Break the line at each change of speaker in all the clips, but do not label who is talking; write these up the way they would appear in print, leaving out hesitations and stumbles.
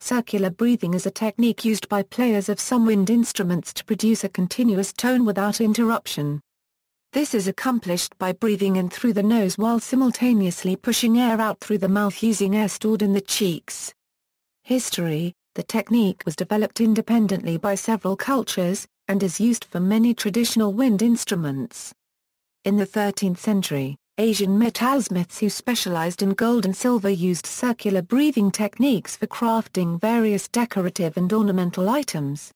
Circular breathing is a technique used by players of some wind instruments to produce a continuous tone without interruption. This is accomplished by breathing in through the nose while simultaneously pushing air out through the mouth using air stored in the cheeks. History: the technique was developed independently by several cultures, and is used for many traditional wind instruments. In the 13th century, Asian metalsmiths who specialized in gold and silver used circular breathing techniques for crafting various decorative and ornamental items.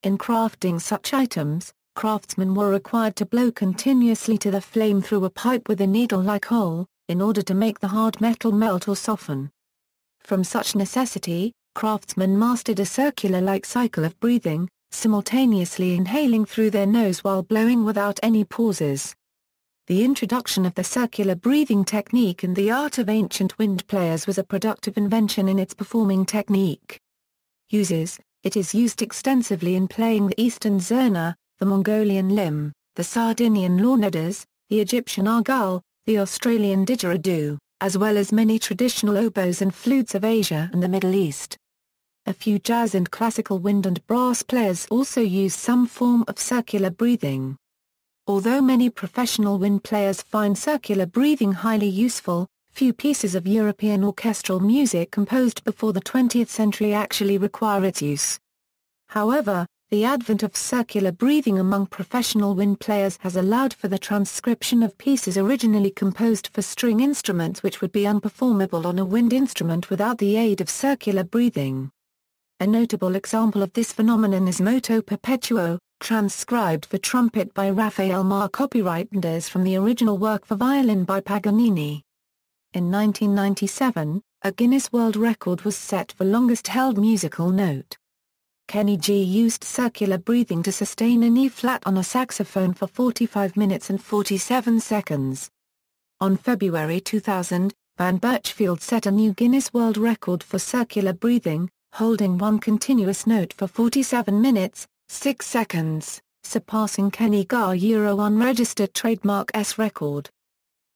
In crafting such items, craftsmen were required to blow continuously to the flame through a pipe with a needle-like hole, in order to make the hard metal melt or soften. From such necessity, craftsmen mastered a circular-like cycle of breathing, simultaneously inhaling through their nose while blowing without any pauses. The introduction of the circular breathing technique in the art of ancient wind players was a productive invention in its performing technique. Uses: it is used extensively in playing the Eastern zurna, the Mongolian lim, the Sardinian lornettas, the Egyptian argal, the Australian didgeridoo, as well as many traditional oboes and flutes of Asia and the Middle East. A few jazz and classical wind and brass players also use some form of circular breathing. Although many professional wind players find circular breathing highly useful, few pieces of European orchestral music composed before the 20th century actually require its use. However, the advent of circular breathing among professional wind players has allowed for the transcription of pieces originally composed for string instruments which would be unperformable on a wind instrument without the aid of circular breathing. A notable example of this phenomenon is Moto Perpetuo, transcribed for trumpet by Raphael Marr, copyrighted from the original work for violin by Paganini. In 1997, a Guinness World Record was set for longest-held musical note. Kenny G used circular breathing to sustain an E-flat on a saxophone for 45 minutes and 47 seconds. On February 2000, Van Birchfield set a new Guinness World Record for circular breathing, holding one continuous note for 47 minutes, 6 seconds, surpassing Kenny G's unregistered trademark S record.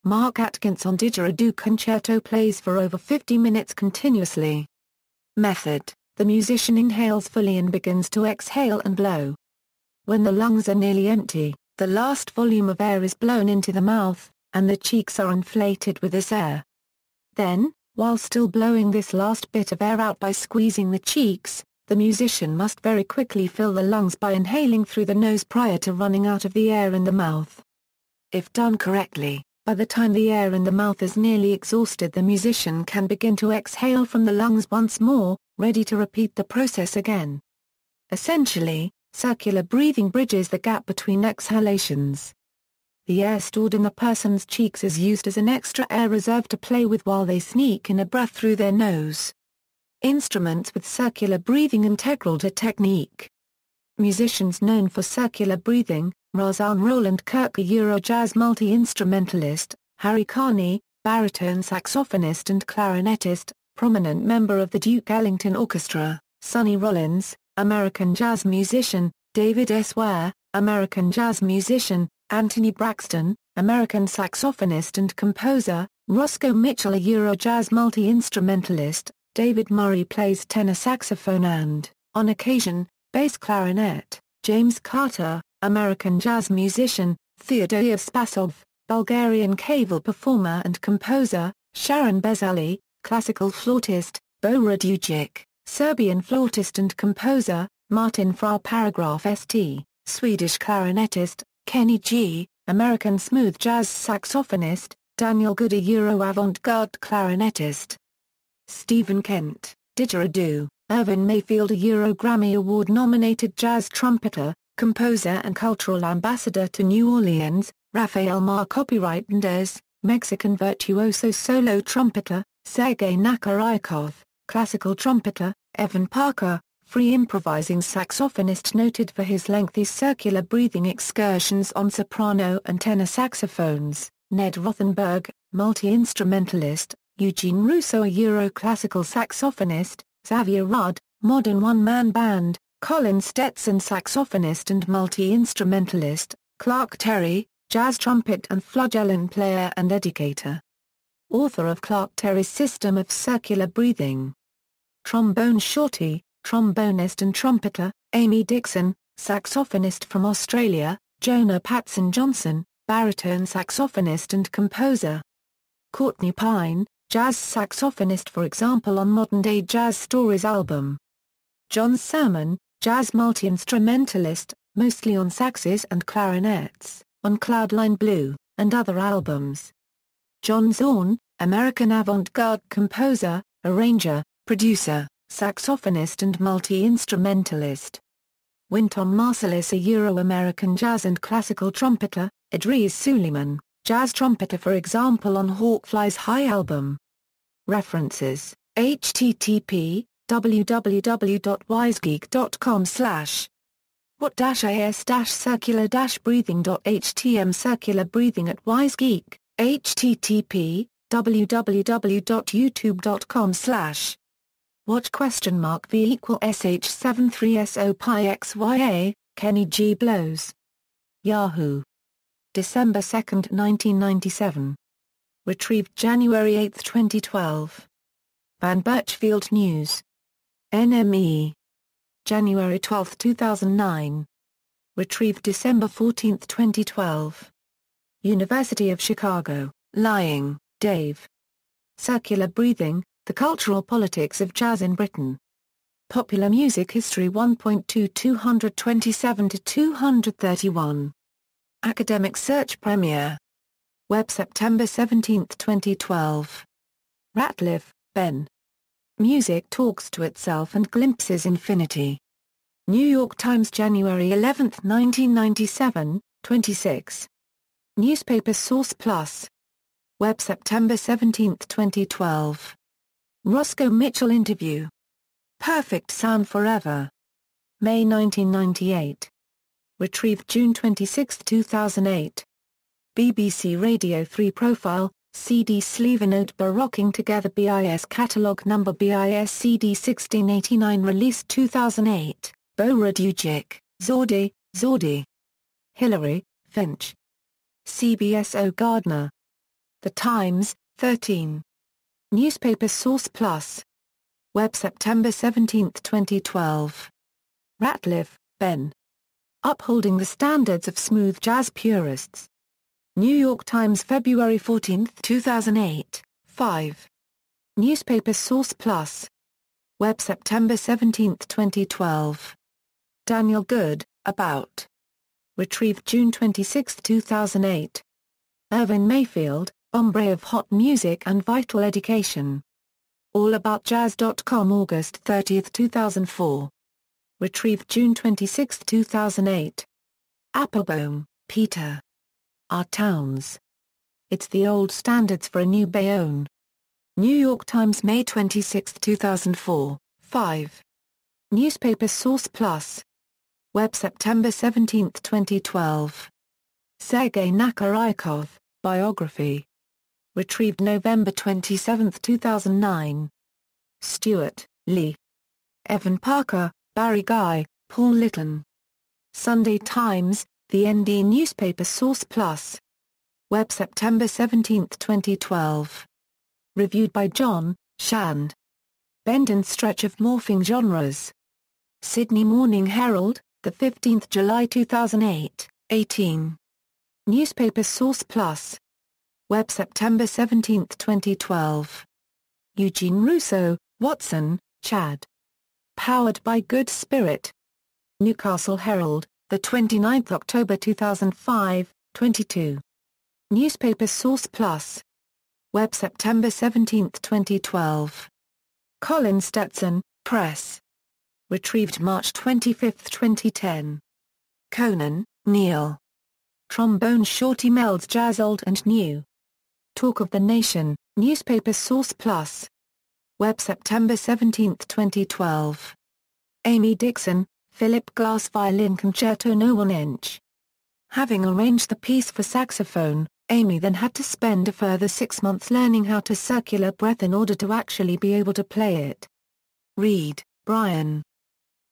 Mark Atkins on didgeridoo concerto plays for over 50 minutes continuously. Method: the musician inhales fully and begins to exhale and blow. When the lungs are nearly empty, the last volume of air is blown into the mouth, and the cheeks are inflated with this air. Then, while still blowing this last bit of air out by squeezing the cheeks, the musician must very quickly fill the lungs by inhaling through the nose prior to running out of the air in the mouth. If done correctly, by the time the air in the mouth is nearly exhausted, the musician can begin to exhale from the lungs once more, ready to repeat the process again. Essentially, circular breathing bridges the gap between exhalations. The air stored in the person's cheeks is used as an extra air reserve to play with while they sneak in a breath through their nose. Instruments with circular breathing integral to technique. Musicians known for circular breathing: Razan Roland Kirk, a Eurojazz multi-instrumentalist; Harry Carney, baritone saxophonist and clarinetist, prominent member of the Duke Ellington Orchestra; Sonny Rollins, American jazz musician; David S. Ware, American jazz musician; Anthony Braxton, American saxophonist and composer; Roscoe Mitchell, a Eurojazz multi-instrumentalist; David Murray plays tenor saxophone and, on occasion, bass clarinet; James Carter, American jazz musician; Theodore Spasov, Bulgarian kaval performer and composer; Sharon Bezali, classical flautist; Bora Dujic, Serbian flautist and composer; Martin Fra Paragraph St, Swedish clarinetist; Kenny G, American smooth jazz saxophonist; Daniel Good, a Euro avant-garde clarinetist; Stephen Kent, didgeridoo; Irvin Mayfield, a Euro Grammy Award-nominated jazz trumpeter, composer and cultural ambassador to New Orleans; Raphael Marr, copyrighted, Mexican virtuoso solo trumpeter; Sergei Nakarikov, classical trumpeter; Evan Parker, free improvising saxophonist noted for his lengthy circular breathing excursions on soprano and tenor saxophones; Ned Rothenberg, multi-instrumentalist; Eugene Russo, a Euro classical saxophonist; Xavier Rudd, modern one-man band; Colin Stetson, saxophonist and multi-instrumentalist; Clark Terry, jazz trumpet and flageolet player and educator. Author of Clark Terry's System of Circular Breathing. Trombone shorty, trombonist and trumpeter, Amy Dixon, saxophonist from Australia, Jonah Patson-Johnson, baritone saxophonist and composer. Courtney Pine, jazz saxophonist for example on Modern Day Jazz Stories album. John Sermon, jazz multi-instrumentalist, mostly on saxes and clarinets, on Cloudline Blue, and other albums. John Zorn, American avant-garde composer, arranger, producer, saxophonist and multi-instrumentalist. Wynton Marsalis, a Euro-American jazz and classical trumpeter, Idris Suleiman, jazz trumpeter for example on Hawkfly's High album. References, http www.wisegeek.com/ what-as-circular-breathing.htm circular breathing at wisegeek, http www.youtube.com/ watch V =SH73SO Kenny G. Blows. Yahoo! December 2, 1997. Retrieved January 8, 2012. Van Birchfield News. NME. January 12, 2009. Retrieved December 14, 2012. University of Chicago, Lying, Dave. Circular Breathing, The Cultural Politics of Jazz in Britain. Popular Music History 1.2 227-231. Academic Search Premier. Web September 17, 2012. Ratliff, Ben. Music Talks to Itself and Glimpses Infinity. New York Times January 11, 1997, 26. Newspaper Source Plus. Web September 17, 2012. Roscoe Mitchell Interview. Perfect Sound Forever. May 1998. Retrieved June 26, 2008. BBC Radio 3 Profile, CD sleeve note Barocking Together BIS Catalogue Number BIS CD 1689 Released 2008, Borodujik, Zordi. Hillary, Finch. CBS O. Gardner. The Times, 13. Newspaper Source Plus. Web September 17, 2012. Ratliff, Ben. Upholding the Standards of Smooth Jazz Purists. New York Times February 14, 2008, 5. Newspaper Source Plus. Web September 17, 2012. Daniel Good, About. Retrieved June 26, 2008. Irvin Mayfield, Ombre of Hot Music and Vital Education. AllAboutJazz.com August 30, 2004. Retrieved June 26, 2008. Applebaum, Peter. Our Towns. It's the Old Standards for a New Bayonne. New York Times May 26, 2004, 5. Newspaper Source Plus. Web September 17, 2012. Sergei Nakarikov, Biography. Retrieved November 27, 2009. Stewart, Lee. Evan Parker, Barry Guy, Paul Litton. Sunday Times, The ND Newspaper Source Plus. Web September 17, 2012. Reviewed by John Shand. Bend and Stretch of Morphing Genres. Sydney Morning Herald, 15 July 2008, 18. Newspaper Source Plus. Web September 17, 2012. Eugene Russo, Watson, Chad. Powered by Good Spirit. Newcastle Herald, 29 October 2005, 22. Newspaper Source Plus. Web September 17, 2012. Colin Stetson, Press. Retrieved March 25, 2010. Conan, Neil. Trombone Shorty melds jazz old and new. Talk of the Nation, Newspaper Source Plus. Web September 17, 2012. Amy Dixon, Philip Glass Violin Concerto No 1-inch. Having arranged the piece for saxophone, Amy then had to spend a further 6 months learning how to circular breath in order to actually be able to play it. Reed, Brian.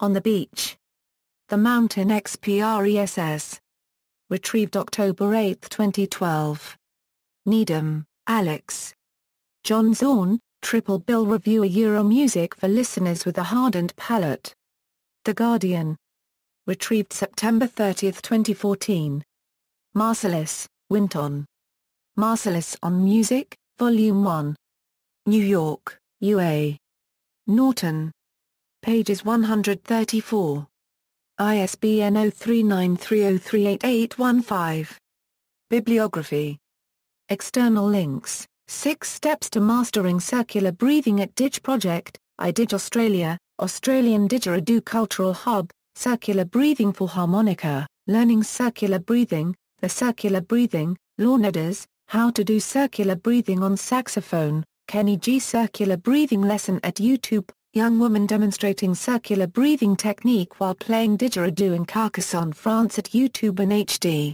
On the Beach. The Mountain Express. Retrieved October 8, 2012. Needham, Alex. John Zorn, Triple Bill Review Euro music for listeners with a hardened palate. The Guardian. Retrieved September 30, 2014. Marsalis, Winton. Marsalis on Music, Volume 1. New York, UA. Norton. Pages 134. ISBN 0393038815. Bibliography. External links: 6 Steps to Mastering Circular Breathing at Dig Project, iDig Australia, Australian Didgeridoo Cultural Hub, Circular Breathing for Harmonica, Learning Circular Breathing, The Circular Breathing, Lawnaders, How to Do Circular Breathing on Saxophone, Kenny G. Circular Breathing Lesson at YouTube, Young woman demonstrating circular breathing technique while playing didgeridoo in Carcassonne, France at YouTube in HD.